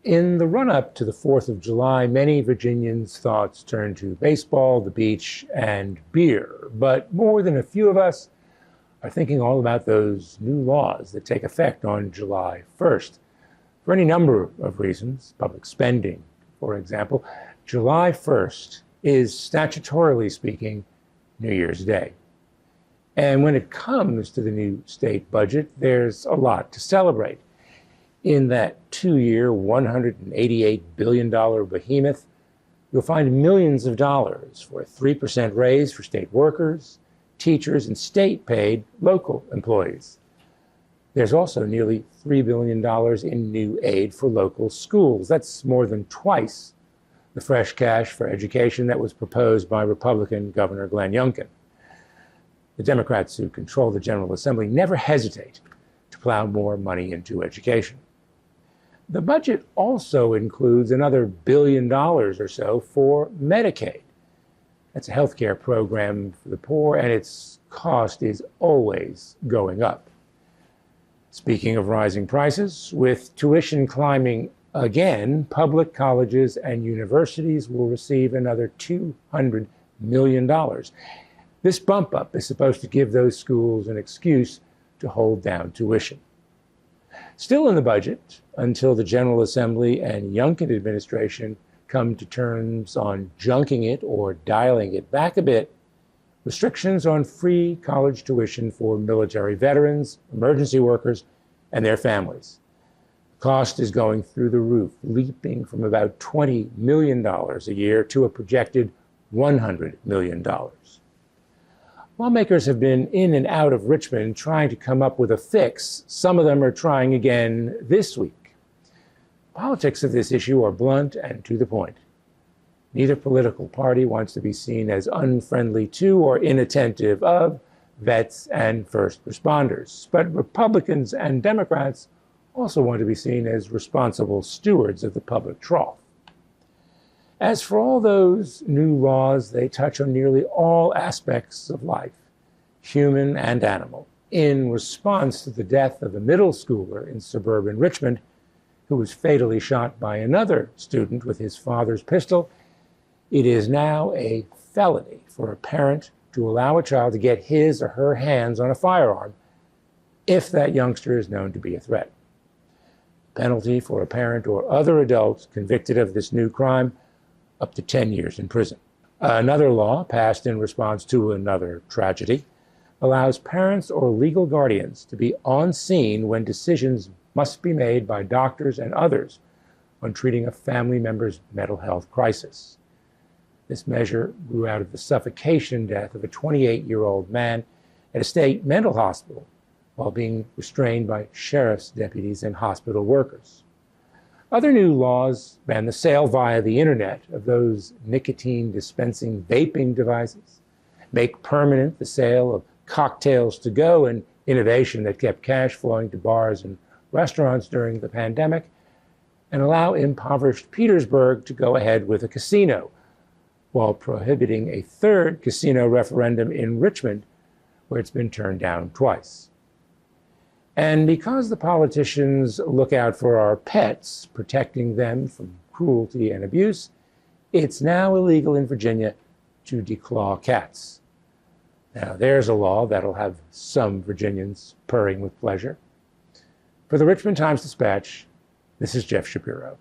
In the run-up to the 4th of July, many Virginians' thoughts turned to baseball, the beach, and beer. But more than a few of us are thinking all about those new laws that take effect on July 1st. For any number of reasons, public spending, for example, July 1st is, statutorily speaking, New Year's Day. And when it comes to the new state budget, there's a lot to celebrate. In that 2-year, $188 billion behemoth, you'll find millions of dollars for a 3% raise for state workers, teachers, and state-paid local employees. There's also nearly $3 billion in new aid for local schools. That's more than twice the fresh cash for education that was proposed by Republican Governor Glenn Youngkin. The Democrats who control the General Assembly never hesitate to plow more money into education. The budget also includes another $1 billion or so for Medicaid. That's a health care program for the poor, and its cost is always going up. Speaking of rising prices, with tuition climbing again, public colleges and universities will receive another $200 million. This bump up is supposed to give those schools an excuse to hold down tuition. Still in the budget, until the General Assembly and Youngkin administration come to terms on junking it or dialing it back a bit, restrictions on free college tuition for military veterans, emergency workers, and their families. The cost is going through the roof, leaping from about $20 million a year to a projected $100 million. Lawmakers have been in and out of Richmond trying to come up with a fix. Some of them are trying again this week. Politics of this issue are blunt and to the point. Neither political party wants to be seen as unfriendly to or inattentive of vets and first responders. But Republicans and Democrats also want to be seen as responsible stewards of the public trough. As for all those new laws, they touch on nearly all aspects of life, human and animal. In response to the death of a middle schooler in suburban Richmond, who was fatally shot by another student with his father's pistol, it is now a felony for a parent to allow a child to get his or her hands on a firearm if that youngster is known to be a threat. Penalty for a parent or other adult convicted of this new crime, up to 10 years in prison. Another law passed in response to another tragedy allows parents or legal guardians to be on scene when decisions must be made by doctors and others on treating a family member's mental health crisis. This measure grew out of the suffocation death of a 28-year-old man at a state mental hospital while being restrained by sheriff's deputies and hospital workers. Other new laws ban the sale via the internet of those nicotine-dispensing vaping devices, make permanent the sale of cocktails to go, an innovation that kept cash flowing to bars and restaurants during the pandemic, and allow impoverished Petersburg to go ahead with a casino, while prohibiting a third casino referendum in Richmond, where it's been turned down twice. And because the politicians look out for our pets, protecting them from cruelty and abuse, it's now illegal in Virginia to declaw cats. Now, there's a law that'll have some Virginians purring with pleasure. For the Richmond Times-Dispatch, this is Jeff Shapiro.